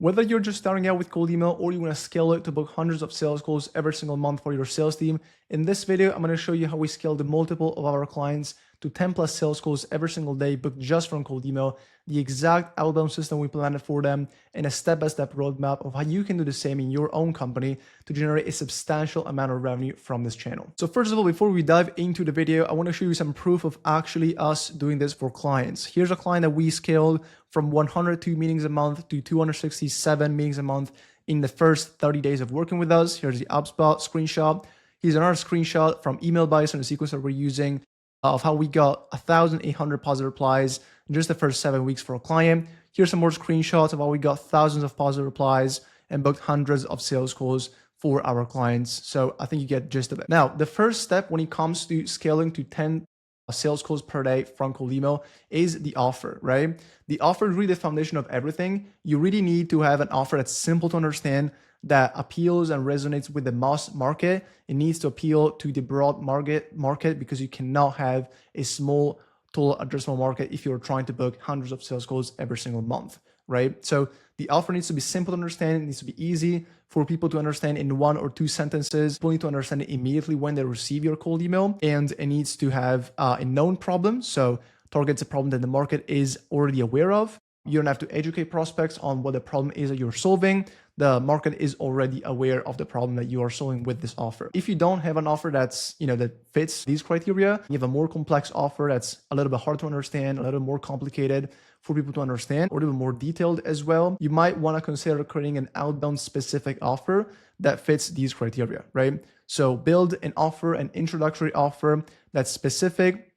Whether you're just starting out with cold email or you want to scale it to book hundreds of sales calls every single month for your sales team, in this video, I'm going to show you how we scale the multiple of our clients to 10 plus sales calls every single day booked just from cold email, the exact outbound system we planned for them, and a step-by-step roadmap of how you can do the same in your own company to generate a substantial amount of revenue from this channel. So first of all, before we dive into the video, I want to show you some proof of actually us doing this for clients. Here's a client that we scaled from 102 meetings a month to 267 meetings a month in the first 30 days of working with us. Here's the HubSpot screenshot. Here's another screenshot from email bias on the sequence that we're using of how we got 1,800 positive replies in just the first 7 weeks for a client. Here's some more screenshots of how we got thousands of positive replies and booked hundreds of sales calls for our clients. So I think you get the gist of it. Now, the first step when it comes to scaling to 10 sales calls per day from cold email is the offer, right? The offer is really the foundation of everything. You really need to have an offer that's simple to understand, that appeals and resonates with the mass market. It needs to appeal to the broad market because you cannot have a small total addressable market if you're trying to book hundreds of sales calls every single month, right? So the offer needs to be simple to understand. It needs to be easy for people to understand in 1 or 2 sentences. People need to understand it immediately when they receive your cold email, and it needs to have a known problem. So targets a problem that the market is already aware of. You don't have to educate prospects on what the problem is that you're solving. The market is already aware of the problem that you are solving with this offer. If you don't have an offer that's, that fits these criteria, you have a more complex offer that's a little bit hard to understand, a little more complicated for people to understand, or a little more detailed as well, you might want to consider creating an outbound specific offer that fits these criteria, right? So build an offer, an introductory offer that's specific,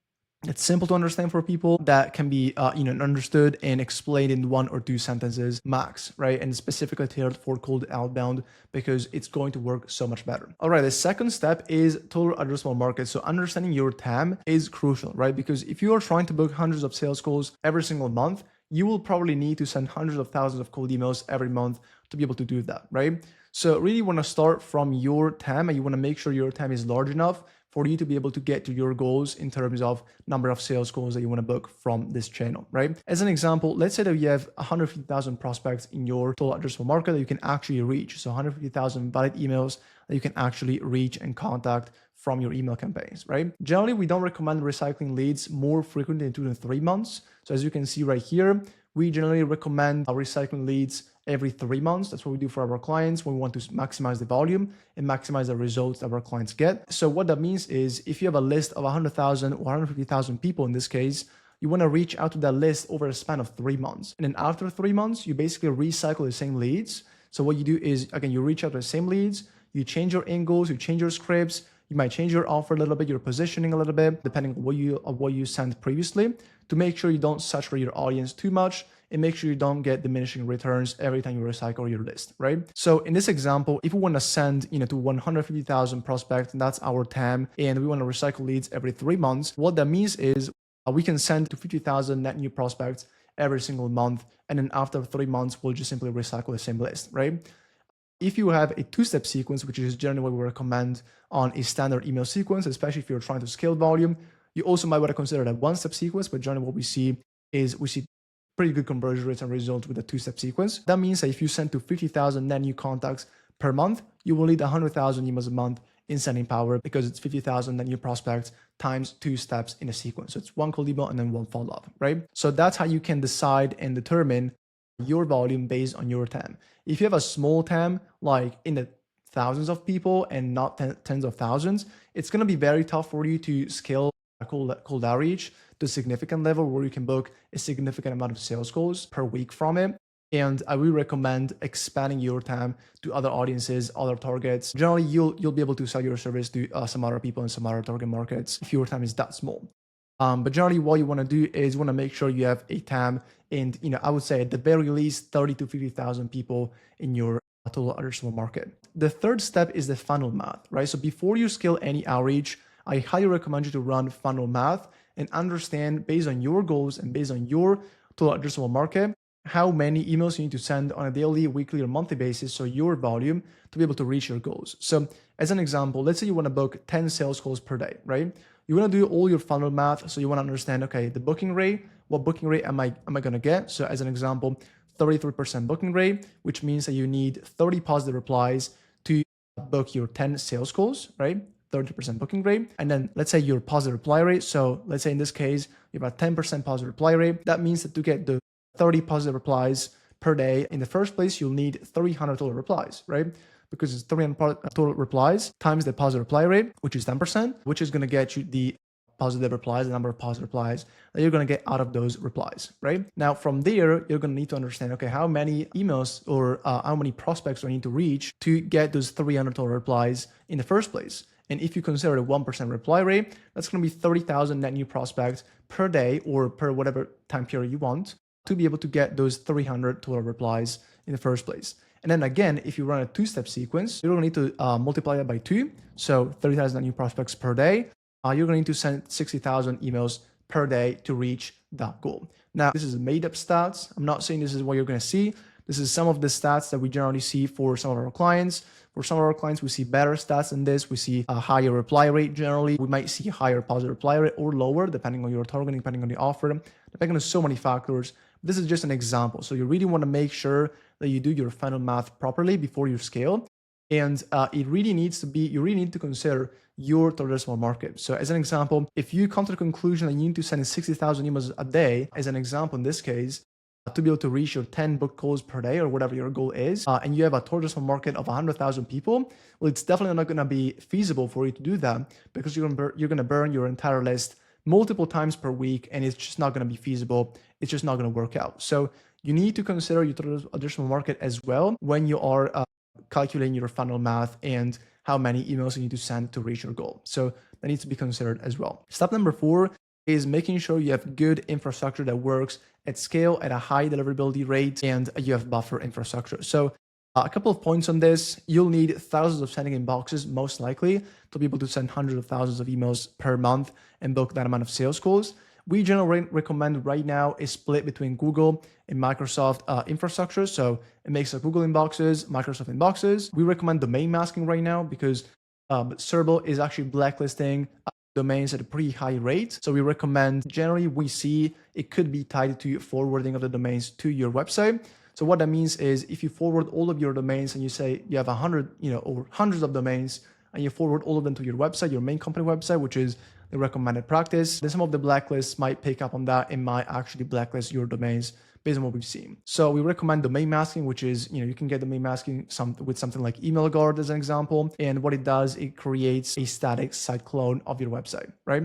it's simple to understand for people, that can be understood and explained in 1 or 2 sentences max, right? And specifically tailored for cold outbound because it's going to work so much better. All right, the second step is total addressable market. So understanding your TAM is crucial, right? Because if you are trying to book hundreds of sales calls every single month, you will probably need to send hundreds of thousands of cold emails every month to be able to do that, right? So really want to start from your TAM, and you want to make sure your TAM is large enough for you to be able to get to your goals in terms of number of sales calls that you want to book from this channel, right? As an example, let's say that you have 150,000 prospects in your total addressable market that you can actually reach. So 150,000 valid emails that you can actually reach and contact from your email campaigns, right? Generally, we don't recommend recycling leads more frequently than 2 to 3 months. So as you can see right here, we generally recommend recycling leads every 3 months. That's what we do for our clients when we want to maximize the volume and maximize the results that our clients get. So what that means is if you have a list of 100,000 or 150,000 people in this case, you want to reach out to that list over a span of 3 months. And then after 3 months, you basically recycle the same leads. So what you do is, again, you reach out to the same leads, you change your angles, you change your scripts, you might change your offer a little bit, your positioning a little bit, depending on what you sent previously, to make sure you don't saturate your audience too much and make sure you don't get diminishing returns every time you recycle your list, right? So in this example, if we want to send to 150,000 prospects, and that's our TAM, and we want to recycle leads every 3 months, what that means is we can send to 50,000 net new prospects every single month, and then after 3 months, we'll just simply recycle the same list, right? If you have a 2-step sequence, which is generally what we recommend on a standard email sequence, especially if you're trying to scale volume, you also might want to consider that 1-step sequence, but generally what we see is pretty good conversion rates and results with a 2-step sequence. That means that if you send to 50,000 net new contacts per month, you will need 100,000 emails a month in sending power because it's 50,000 net new prospects times 2 steps in a sequence. So it's 1 cold email and then 1 follow-up, right? So that's how you can decide and determine your volume based on your TAM. If you have a small TAM, like in the thousands of people and not tens of thousands, it's going to be very tough for you to scale a cold outreach to a significant level where you can book a significant amount of sales calls per week from it. And I would recommend expanding your TAM to other audiences, other targets. Generally, you'll be able to sell your service to some other people in some other target markets if your TAM is that small. But generally, what you want to do is you want to make sure you have a TAM, and I would say at the very least 30 to 50,000 people in your total addressable market. The third step is the funnel math, right? So before you scale any outreach, I highly recommend you to run funnel math and understand, based on your goals and based on your total addressable market, how many emails you need to send on a daily, weekly, or monthly basis, so your volume, to be able to reach your goals. So as an example, let's say you want to book 10 sales calls per day, right? You want to do all your funnel math. So you want to understand, okay, the booking rate, what booking rate am I going to get? So as an example, 33% booking rate, which means that you need 30 positive replies to book your 10 sales calls, right? 30% booking rate. And then let's say your positive reply rate. So let's say in this case, you have a 10% positive reply rate. That means that to get the 30 positive replies per day in the first place, you'll need 300 total replies, right? Because it's 300 total replies times the positive reply rate, which is 10%, which is going to get you the positive replies, the number of positive replies that you're going to get out of those replies, right? Now, from there, you're going to need to understand, okay, how many emails or how many prospects do I need to reach to get those 300 total replies in the first place? And if you consider a 1% reply rate, that's going to be 30,000 net new prospects per day or per whatever time period you want to be able to get those 300 total replies in the first place. And then again, if you run a two-step sequence, you're going to need to multiply that by 2. So 30,000 new prospects per day. You're going to need to send 60,000 emails per day to reach that goal. Now, this is made up stats. I'm not saying this is what you're going to see. This is some of the stats that we generally see for some of our clients. For some of our clients, we see better stats than this. We see a higher reply rate generally. We might see a higher positive reply rate or lower, depending on your targeting, depending on the offer, depending on so many factors. This is just an example. So you really want to make sure that you do your funnel math properly before you scale. And it really needs to be, you really need to consider your addressable market. So as an example, if you come to the conclusion that you need to send 60,000 emails a day, as an example in this case, to be able to reach your 10 book calls per day or whatever your goal is, and you have a addressable market of 100,000 people, well, it's definitely not going to be feasible for you to do that because you're going to burn your entire list multiple times per week, and it's just not going to be feasible. It's just not going to work out. So you need to consider your addressable market as well when you are calculating your funnel math and how many emails you need to send to reach your goal. So that needs to be considered as well. Step number 4 is making sure you have good infrastructure that works at scale at a high deliverability rate, and you have buffer infrastructure. So a couple of points on this. You'll need thousands of sending inboxes, most likely, to be able to send hundreds of thousands of emails per month and book that amount of sales calls. We generally recommend right now a split between Google and Microsoft infrastructure. So it makes Google inboxes, Microsoft inboxes. We recommend domain masking right now because Sdraulig is actually blacklisting domains at a pretty high rate. So we recommend, generally we see it could be tied to forwarding of the domains to your website. So what that means is if you forward all of your domains and you say you have 100, or hundreds of domains, and you forward all of them to your website, your main company website, which is the recommended practice, then some of the blacklists might pick up on that and might actually blacklist your domains based on what we've seen. So we recommend domain masking, which is, you can get domain masking with something like Email Guard as an example. And what it does, it creates a static site clone of your website, right?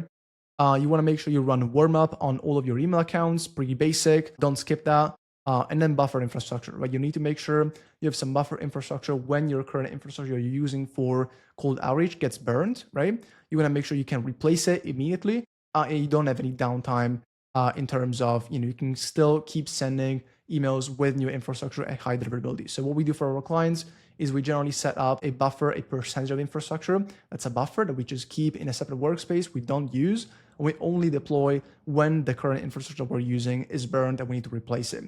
You want to make sure you run warm up on all of your email accounts, pretty basic, don't skip that. And then buffer infrastructure, right? You need to make sure you have some buffer infrastructure when your current infrastructure you're using for cold outreach gets burned, right? You want to make sure you can replace it immediately and you don't have any downtime in terms of, you can still keep sending emails with new infrastructure at high deliverability. So what we do for our clients is we generally set up a buffer, a percentage of infrastructure. That's a buffer that we just keep in a separate workspace. We don't use, and we only deploy when the current infrastructure we're using is burned and we need to replace it.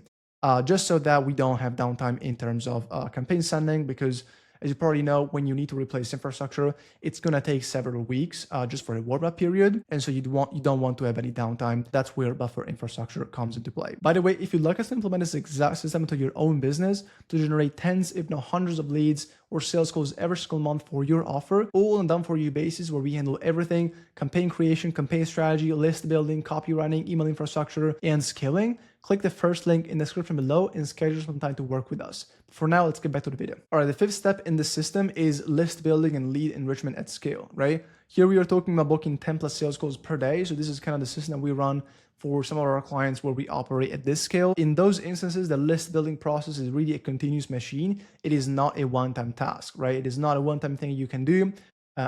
Just so that we don't have downtime in terms of campaign sending, because as you probably know, when you need to replace infrastructure, it's going to take several weeks just for a warm-up period. And so you don't want to have any downtime. That's where buffer infrastructure comes into play. By the way, if you'd like us to implement this exact system into your own business to generate tens, if not hundreds of leads or sales calls every single month for your offer, all on done for you basis, where we handle everything: campaign creation, campaign strategy, list building, copywriting, email infrastructure, and scaling, click the first link in the description below and schedule some time to work with us. For now, let's get back to the video. All right, the 5th step in the system is list building and lead enrichment at scale, right? Here we are talking about booking 10 plus sales calls per day. So this is kind of the system that we run for some of our clients where we operate at this scale. In those instances, the list building process is really a continuous machine. It is not a one-time task, right? It is not a one-time thing you can do.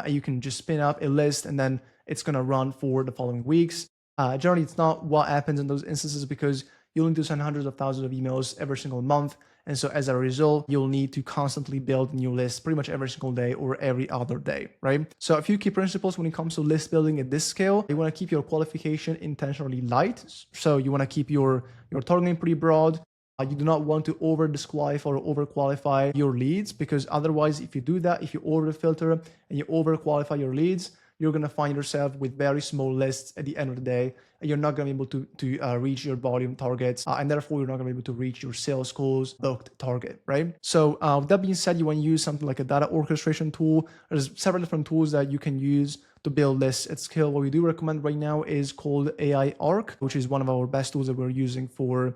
You can just spin up a list and then it's going to run for the following weeks. Generally, it's not what happens in those instances because you'll need to send hundreds of thousands of emails every single month. And so as a result, you'll need to constantly build new lists pretty much every single day or every other day, right? So a few key principles when it comes to list building at this scale: you want to keep your qualification intentionally light. So you want to keep your targeting pretty broad. You do not want to over disqualify or over qualify your leads, because otherwise, if you do that, if you over filter and you over qualify your leads, you're going to find yourself with very small lists at the end of the day. And you're not going to be able to reach your volume targets, and therefore you're not going to be able to reach your sales goals booked target, right? So with that being said, you want to use something like a data orchestration tool. There's several different tools that you can use to build lists at scale. What we do recommend right now is called AI Arc, which is one of our best tools that we're using for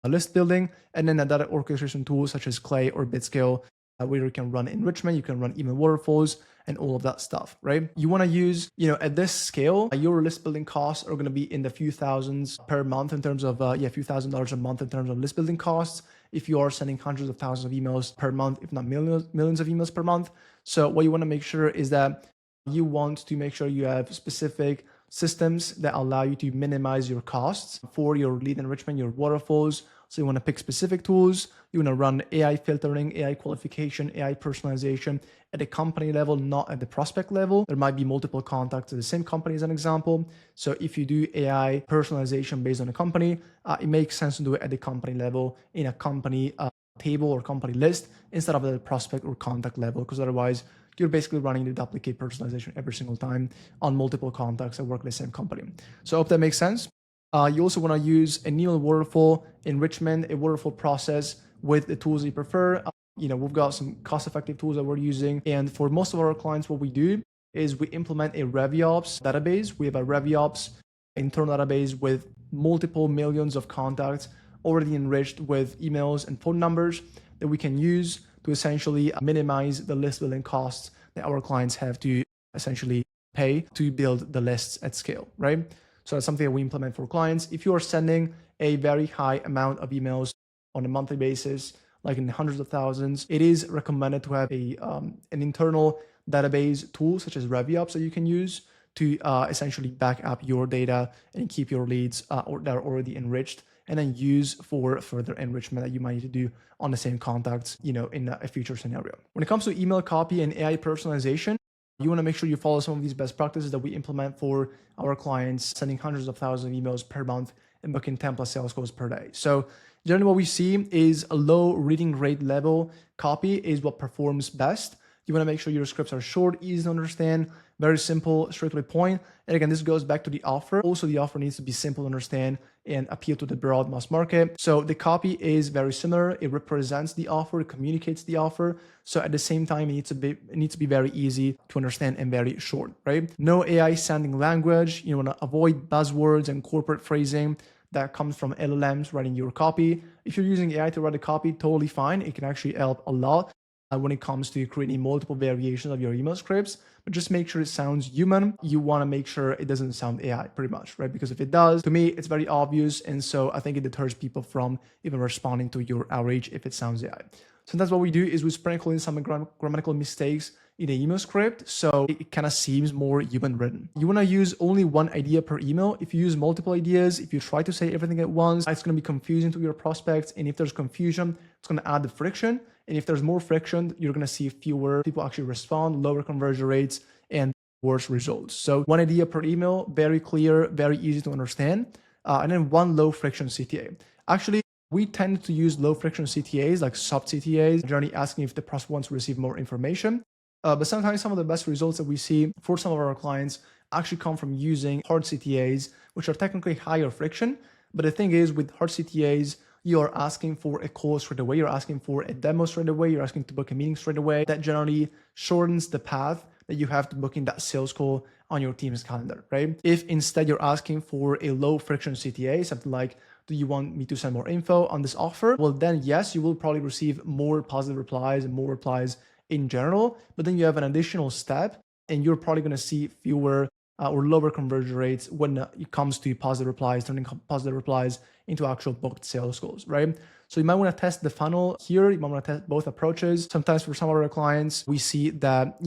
list building, and then a data orchestration tool such as Clay or Bitscale, where you can run enrichment, you can run email waterfalls, and all of that stuff, right? You want to use, at this scale, your list building costs are going to be in the few thousands per month in terms of, a few $1,000s a month in terms of list building costs. If you are sending hundreds of thousands of emails per month, if not millions of emails per month. So what you want to make sure is that you want to make sure you have specific systems that allow you to minimize your costs for your lead enrichment, your waterfalls. So you want to pick specific tools. You want to run AI filtering, AI qualification, AI personalization at the company level, not at the prospect level. There might be multiple contacts at the same company as an example. So if you do AI personalization based on a company, it makes sense to do it at the company level in a company table or company list instead of at the prospect or contact level, because otherwise you're basically running the duplicate personalization every single time on multiple contacts that work in the same company. So I hope that makes sense. You also want to use an email waterfall enrichment, a waterfall process with the tools you prefer. We've got some cost-effective tools that we're using. And for most of our clients, what we do is we implement a RevOps database. We have a RevOps internal database with multiple millions of contacts already enriched with emails and phone numbers that we can use to essentially minimize the list building costs that our clients have to essentially pay to build the lists at scale, right? So that's something that we implement for clients. If you are sending a very high amount of emails on a monthly basis, like in the hundreds of thousands, it is recommended to have an internal database tool such as RevOps that you can use to essentially back up your data and keep your leads that are already enriched, and then use for further enrichment that you might need to do on the same contacts, in a future scenario. When it comes to email copy and AI personalization, you want to make sure you follow some of these best practices that we implement for our clients, sending hundreds of thousands of emails per month and booking 10+ sales calls per day. So generally what we see is a low reading rate level copy is what performs best. You want to make sure your scripts are short, easy to understand, very simple, straight to the point. And again, this goes back to the offer. Also, the offer needs to be simple to understand and appeal to the broad mass market. So the copy is very similar. It represents the offer, it communicates the offer. So at the same time, it needs to be very easy to understand and very short, right? No AI sounding language. You want to avoid buzzwords and corporate phrasing that comes from LLMs writing your copy. If you're using AI to write a copy, totally fine. It can actually help a lot when it comes to creating multiple variations of your email scripts, but just make sure it sounds human. You want to make sure it doesn't sound AI pretty much, right? Because if it does, to me, it's very obvious. And so I think it deters people from even responding to your outreach if it sounds AI. Sometimes what we do is we sprinkle in some grammatical mistakes in the email script, so it kind of seems more human written. You want to use only one idea per email. If you use multiple ideas, if you try to say everything at once, it's going to be confusing to your prospects. And if there's confusion, it's going to add the friction. And if there's more friction, you're going to see fewer people actually respond, lower conversion rates, and worse results. So one idea per email, very clear, very easy to understand. And then one low friction CTA. Actually, we tend to use low friction CTAs, like soft CTAs, generally asking if the prospect wants to receive more information. But sometimes some of the best results that we see for some of our clients actually come from using hard CTAs, which are technically higher friction. But the thing is, with hard CTAs, you're asking for a call straight away. You're asking for a demo straight away. You're asking to book a meeting straight away. That generally shortens the path that you have to booking that sales call on your team's calendar, right? If instead you're asking for a low friction CTA, something like, do you want me to send more info on this offer? Well, then yes, you will probably receive more positive replies and more replies in general, but then you have an additional step and you're probably going to see fewer or lower conversion rates when it comes to positive replies, turning positive replies into actual booked sales goals, right? So you might want to test the funnel here. You might want to test both approaches. Sometimes for some of our clients, we see that,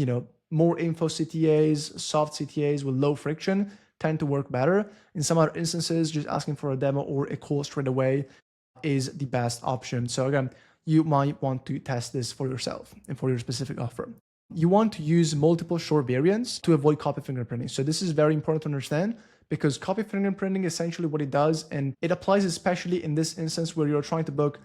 more info CTAs, soft CTAs with low friction tend to work better. In some other instances, just asking for a demo or a call straight away is the best option. So again, you might want to test this for yourself and for your specific offer. You want to use multiple short variants to avoid copy fingerprinting. So this is very important to understand because copy fingerprinting essentially what it does, and it applies especially in this instance where you're trying to book,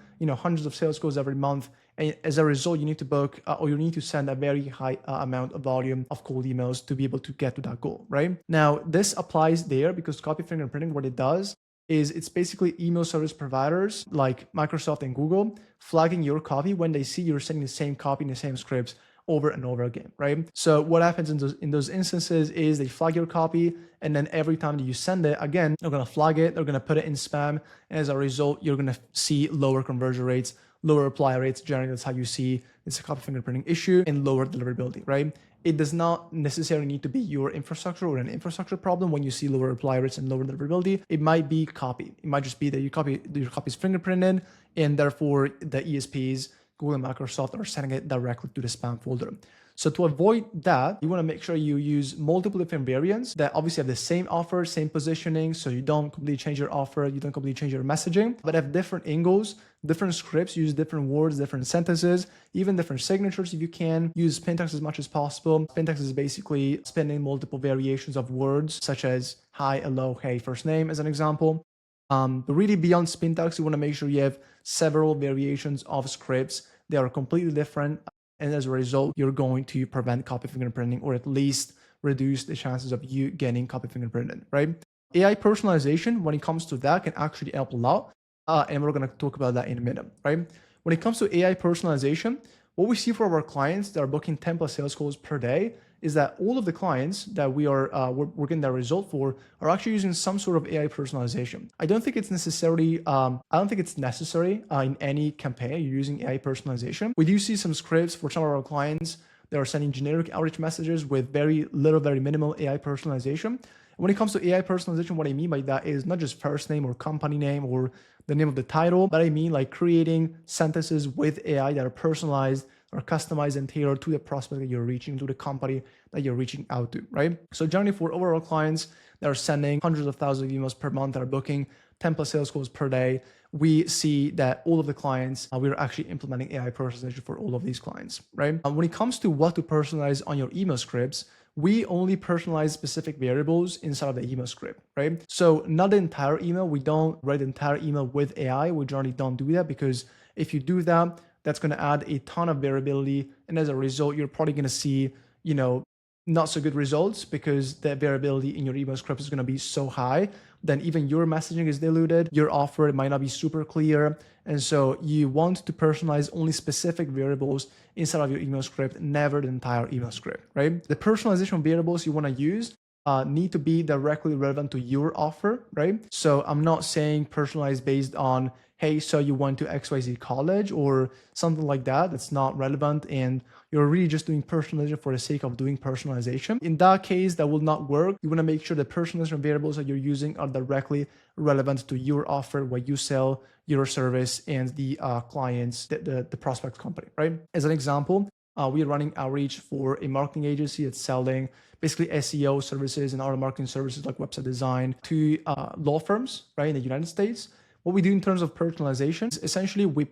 hundreds of sales calls every month. And as a result, you need to book or you need to send a very high amount of volume of cold emails to be able to get to that goal, right? Now, this applies there because copy fingerprinting, what it does is it's basically email service providers like Microsoft and Google flagging your copy when they see you're sending the same copy in the same scripts over and over again, right? So what happens in those instances is they flag your copy, and then every time that you send it, again, they're gonna flag it, they're gonna put it in spam, and as a result, you're gonna see lower conversion rates, lower reply rates. Generally, that's how you see it's a copy fingerprinting issue, and lower deliverability, right? It does not necessarily need to be your infrastructure or an infrastructure problem when you see lower reply rates and lower deliverability. It might be copy. It might just be that your copy is fingerprinted, and therefore the ESPs, Google and Microsoft, are sending it directly to the spam folder. So to avoid that, you want to make sure you use multiple different variants that obviously have the same offer, same positioning, so you don't completely change your offer, you don't completely change your messaging, but have different angles, different scripts, use different words, different sentences, even different signatures if you can. Use spin text as much as possible. Spin text is basically spinning multiple variations of words, such as hi, hello, hey, first name, as an example. But really beyond spin text, you want to make sure you have several variations of scripts. They are completely different. And as a result, you're going to prevent copy fingerprinting, or at least reduce the chances of you getting copy fingerprinted, right? AI personalization, when it comes to that, can actually help a lot. And we're going to talk about that in a minute, right? When it comes to AI personalization, what we see for our clients that are booking 10 plus sales calls per day is that all of the clients that we're getting that result for are actually using some sort of AI personalization. I don't think it's necessary in any campaign you're using AI personalization. We do see some scripts for some of our clients that are sending generic outreach messages with very little, very minimal AI personalization. When it comes to AI personalization, what I mean by that is not just first name or company name or the name of the title, but I mean like creating sentences with AI that are personalized or customized and tailored to the prospect that you're reaching, to the company that you're reaching out to, right? So generally for overall clients that are sending hundreds of thousands of emails per month, that are booking 10 plus sales calls per day, we see that all of the clients, we're actually implementing AI personalization for all of these clients, right? When it comes to what to personalize on your email scripts, we only personalize specific variables inside of the email script, right? So not the entire email. We don't write the entire email with AI. We generally don't do that because if you do that, that's going to add a ton of variability. And as a result, you're probably going to see, not so good results because the variability in your email script is going to be so high, then even your messaging is diluted. Your offer might not be super clear. And so you want to personalize only specific variables inside of your email script, never the entire email script, right? The personalization variables you want to use need to be directly relevant to your offer, right? So I'm not saying personalized based on, hey, so you went to XYZ college or something like that. That's not relevant. And you're really just doing personalization for the sake of doing personalization. In that case, that will not work. You want to make sure the personalization variables that you're using are directly relevant to your offer, what you sell, your service, and the clients, the prospect company, right? As an example, we are running outreach for a marketing agency that's selling basically SEO services and other marketing services like website design to law firms, right, in the United States. What we do in terms of personalization is essentially we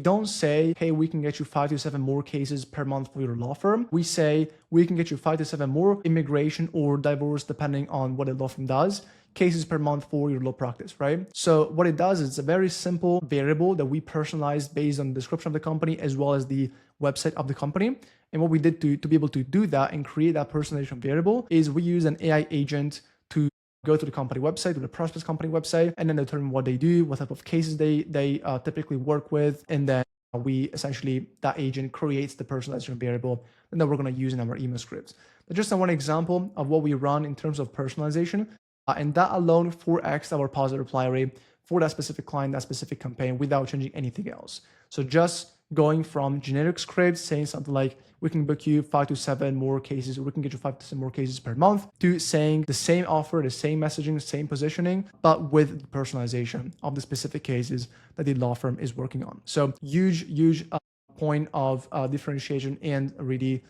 don't say, hey, we can get you 5 to 7 more cases per month for your law firm. We say we can get you 5 to 7 more immigration or divorce, depending on what a law firm does, cases per month for your law practice, right? So what it does is it's a very simple variable that we personalize based on the description of the company as well as the website of the company. And what we did to be able to do that and create that personalization variable is we use an AI agent to go to the company website, to the prospect's company website, and then determine what they do, what type of cases they typically work with. And then that agent creates the personalization variable and that we're going to use in our email scripts. But just one example of what we run in terms of personalization, and that alone 4x our positive reply rate for that specific client, that specific campaign without changing anything else. So just going from generic scripts saying something like, we can book you 5 to 7 more cases, or we can get you 5 to 7 more cases per month, to saying the same offer, the same messaging, the same positioning, but with the personalization of the specific cases that the law firm is working on. So huge point of differentiation, and really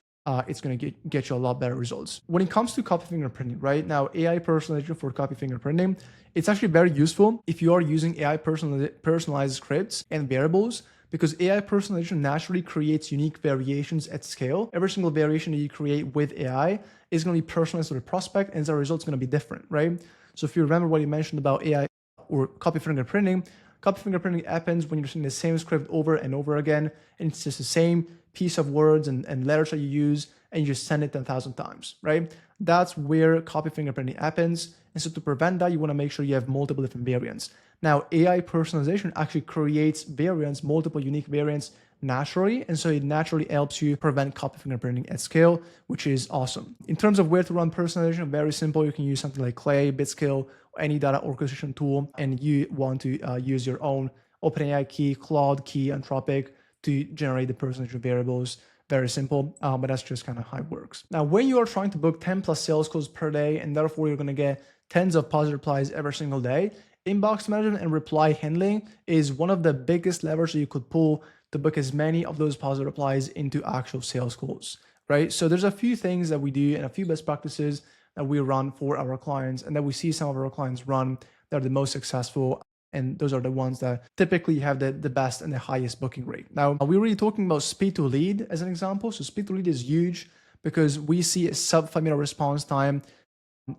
it's going to get you a lot better results. When it comes to copy fingerprinting, right now, AI personalization for copy fingerprinting, it's actually very useful if you are using AI personalized scripts and variables, because AI personalization naturally creates unique variations at scale. Every single variation that you create with AI is going to be personalized to the prospect, and as a result, it's going to be different, right? So if you remember what you mentioned about AI or copy fingerprinting, copy fingerprinting happens when you're seeing the same script over and over again, and it's just the same piece of words and letters that you use, and you just send it 10,000 times, right? That's where copy fingerprinting happens. And so to prevent that, you want to make sure you have multiple different variants. Now, AI personalization actually creates variants, multiple unique variants naturally, and so it naturally helps you prevent copy fingerprinting at scale, which is awesome. In terms of where to run personalization, very simple. You can use something like Clay, Bitscale, or any data orchestration tool, and you want to use your own OpenAI key, Claude key, Anthropic to generate the personalization variables. Very simple, but that's just kind of how it works. Now, when you are trying to book 10 plus sales calls per day, and therefore you're going to get tens of positive replies every single day, inbox management and reply handling is one of the biggest levers that you could pull to book as many of those positive replies into actual sales calls, right? So there's a few things that we do and a few best practices that we run for our clients and that we see some of our clients run that are the most successful. And those are the ones that typically have the best and the highest booking rate. Now, we're really talking about speed to lead as an example. So speed to lead is huge because we see a sub 5-minute response time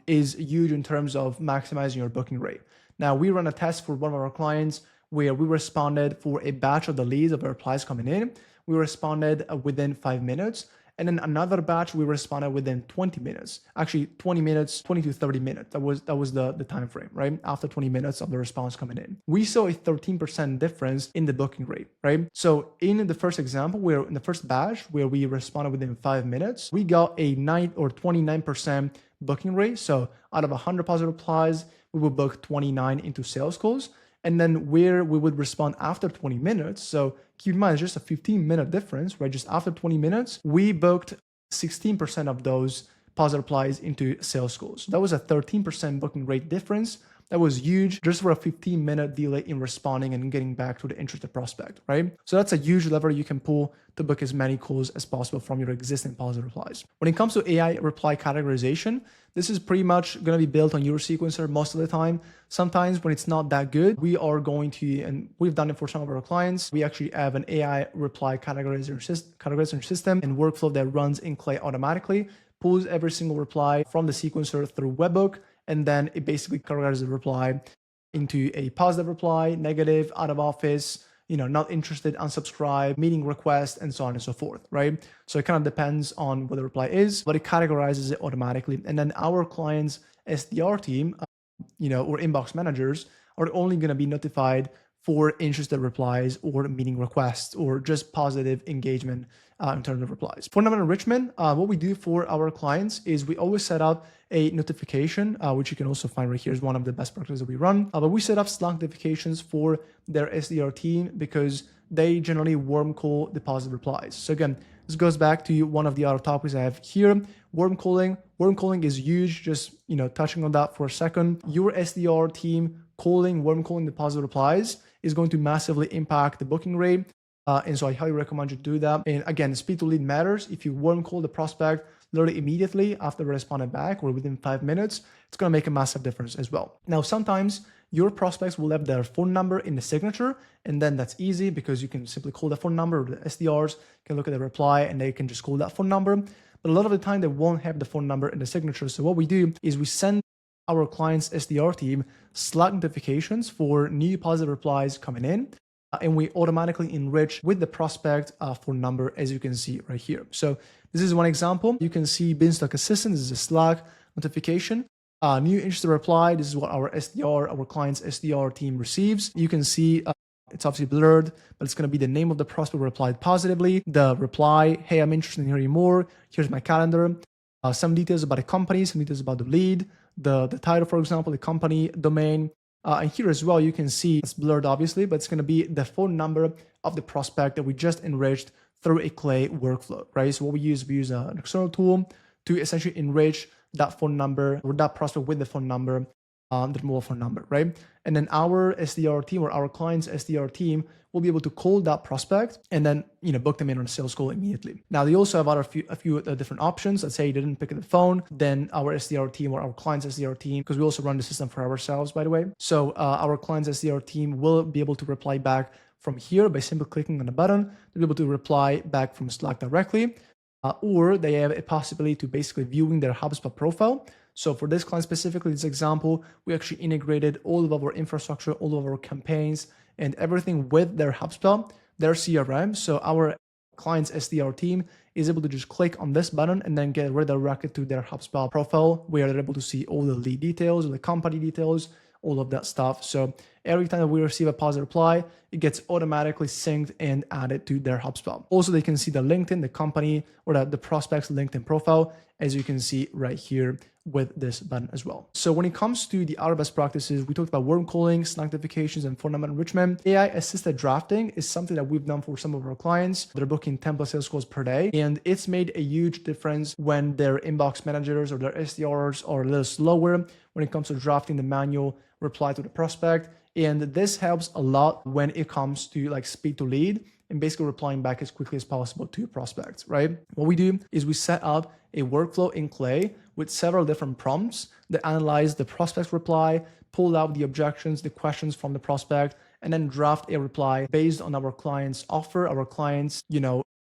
is huge in terms of maximizing your booking rate. Now, we run a test for one of our clients where we responded for a batch of the leads of the replies coming in. We responded within 5 minutes. And then another batch, we responded within 20 minutes, actually 20 minutes, 20 to 30 minutes. That was the time frame, right? After 20 minutes of the response coming in. We saw a 13% difference in the booking rate, right? So in the first example, where in the first batch, where we responded within 5 minutes, we got a 29% booking rate. So out of 100 positive replies, we would book 29 into sales calls. And then where we would respond after 20 minutes, so keep in mind, it's just a 15-minute difference, right? Just after 20 minutes, we booked 16% of those positive replies into sales calls. So that was a 13% booking rate difference. That was huge just for a 15-minute delay in responding and getting back to the interested prospect, right? So that's a huge lever you can pull to book as many calls as possible from your existing positive replies. When it comes to AI reply categorization, this is pretty much going to be built on your sequencer most of the time. Sometimes when it's not that good, we are going to, and we've done it for some of our clients, we actually have an AI reply categorization system and workflow that runs in Clay automatically, pulls every single reply from the sequencer through webhook, and then it basically categorizes the reply into a positive reply, negative, out of office, not interested, unsubscribe, meeting request, and so on and so forth, right? So it kind of depends on what the reply is, but it categorizes it automatically. And then our clients' SDR team, or inbox managers are only going to be notified for interested replies or meeting requests or just positive engagement in terms of replies. For number enrichment, what we do for our clients is we always set up a notification, which you can also find right here is one of the best practices that we run. But we set up Slack notifications for their SDR team because they generally warm call the positive replies. So again, this goes back to one of the other topics I have here. Warm calling. Warm calling is huge. Just touching on that for a second. Your SDR team warm calling the positive replies is going to massively impact the booking rate. And so I highly recommend you do that. And again, speed to lead matters. If you warm call the prospect literally immediately after they responded back or within 5 minutes, it's going to make a massive difference as well. Now, sometimes your prospects will have their phone number in the signature, and then that's easy because you can simply call the phone number, or the SDRs can look at the reply and they can just call that phone number. But a lot of the time they won't have the phone number in the signature. So what we do is we send our client's SDR team Slack notifications for new positive replies coming in, and we automatically enrich with the prospect phone number, as you can see right here. So this is one example. You can see Beanstalk Assistant. This is a Slack notification. New interested reply. This is what our client's SDR team receives. You can see it's obviously blurred, but it's going to be the name of the prospect replied positively. The reply, hey, I'm interested in hearing more. Here's my calendar. Some details about the company, some details about the lead, the title, for example, the company, domain. And here as well, you can see it's blurred, obviously, but it's going to be the phone number of the prospect that we just enriched through a Clay workflow, right? So what we use an external tool to essentially enrich that phone number or that prospect with the phone number, the mobile phone number, right? And then our SDR team or our client's SDR team will be able to call that prospect and then book them in on a sales call immediately. Now they also have a few different options. Let's say you didn't pick up the phone, then our SDR team or our client's SDR team, because we also run the system for ourselves, by the way. So our client's SDR team will be able to reply back from here by simply clicking on the button to be able to reply back from Slack directly. Or they have a possibility to basically viewing their HubSpot profile. So for this client specifically, this example, we actually integrated all of our infrastructure, all of our campaigns, and everything with their HubSpot, their CRM. So our client's SDR team is able to just click on this button and then get redirected to their HubSpot profile, where they're able to see all the lead details, the company details, all of that stuff. So every time that we receive a positive reply, it gets automatically synced and added to their HubSpot. Also, they can see the LinkedIn, the company, or the prospect's LinkedIn profile, as you can see right here with this button as well. So when it comes to the other best practices, we talked about warm calling, Slack notifications, and phone number enrichment. AI assisted drafting is something that we've done for some of our clients. They're booking 10 plus sales calls per day, and it's made a huge difference when their inbox managers or their SDRs are a little slower when it comes to drafting the manual reply to the prospect. And this helps a lot when it comes to like speed to lead and basically replying back as quickly as possible to your prospects, right? What we do is we set up a workflow in Clay with several different prompts that analyze the prospect's reply, pull out the objections, the questions from the prospect, and then draft a reply based on our client's offer, our client's,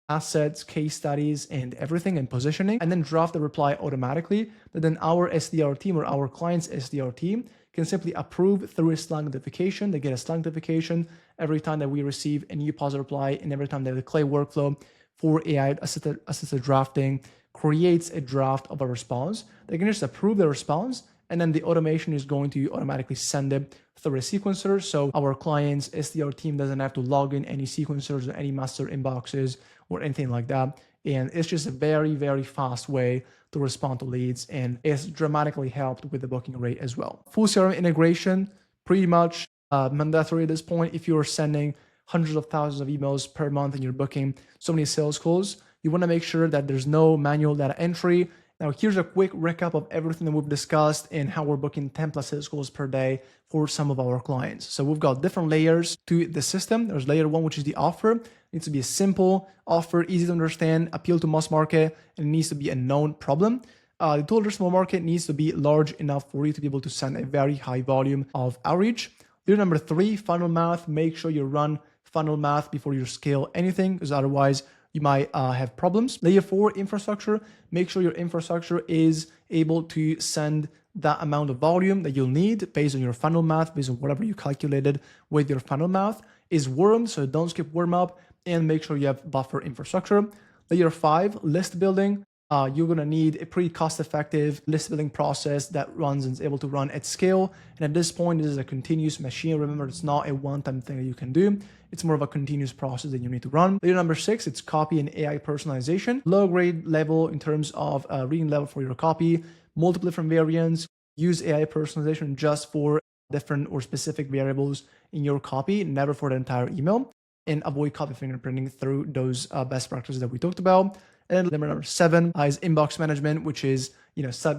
assets, case studies, and everything, and positioning, and then draft the reply automatically that then our SDR team or our client's SDR team can simply approve through a Slack notification. They get a Slack notification every time that we receive a new positive reply, and every time that the Clay workflow for AI assisted drafting creates a draft of a response. They can just approve the response, and then the automation is going to automatically send it through a sequencer. So our client's SDR team doesn't have to log in any sequencers or any master inboxes or anything like that. And it's just a very, very fast way to respond to leads, and it's dramatically helped with the booking rate as well. Full CRM integration, pretty much mandatory at this point. If you're sending hundreds of thousands of emails per month and you're booking so many sales calls, you want to make sure that there's no manual data entry. Now, here's a quick recap of everything that we've discussed and how we're booking 10 plus sales calls per day for some of our clients. So we've got different layers to the system. There's layer one, which is the offer. It needs to be a simple offer, easy to understand, appeal to mass market, and it needs to be a known problem. The total addressable market needs to be large enough for you to be able to send a very high volume of outreach. Layer number three, funnel math. Make sure you run funnel math before you scale anything, because otherwise you might have problems. Layer four, infrastructure. Make sure your infrastructure is able to send that amount of volume that you'll need based on your funnel math, based on whatever you calculated with your funnel math is warmed, so don't skip warm up, and make sure you have buffer infrastructure. Layer five, list building. You're gonna need a pretty cost-effective list building process that runs and is able to run at scale. And at this point, this is a continuous machine. Remember, it's not a one-time thing that you can do. It's more of a continuous process that you need to run. Layer number six, it's copy and AI personalization. Low grade level in terms of reading level for your copy, multiple different variants. Use AI personalization just for different or specific variables in your copy, never for the entire email. And avoid copy fingerprinting through those best practices that we talked about. And number seven is inbox management, which is sub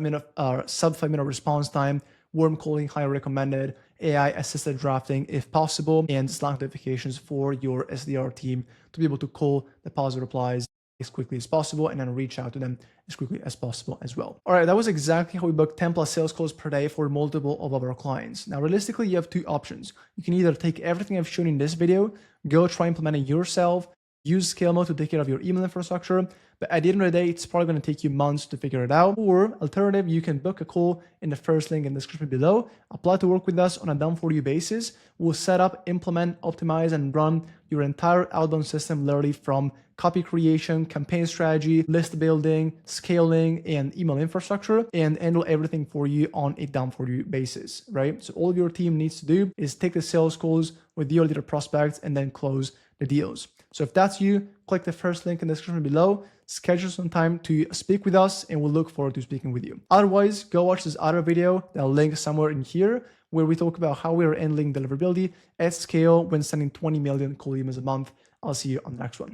5 minute response time, warm calling, highly recommended, AI assisted drafting if possible, and Slack notifications for your SDR team to be able to call the positive replies as quickly as possible and then reach out to them as quickly as possible as well. All right, that was exactly how we book 10 plus sales calls per day for multiple of our clients. Now, realistically, you have two options. You can either take everything I've shown in this video, go try implementing yourself, use scale mode to take care of your email infrastructure, but at the end of the day, it's probably going to take you months to figure it out. Or alternative, you can book a call in the first link in the description below, apply to work with us on a done for you basis. We'll set up, implement, optimize, and run your entire outbound system literally from copy creation, campaign strategy, list building, scaling, and email infrastructure, and handle everything for you on a done for you basis, right? So all your team needs to do is take the sales calls with your leader prospects and then close the deals. So if that's you, click the first link in the description below, schedule some time to speak with us, and we'll look forward to speaking with you. Otherwise, go watch this other video that I'll link somewhere in here, where we talk about how we are handling deliverability at scale when sending 20 million cold emails a month. I'll see you on the next one.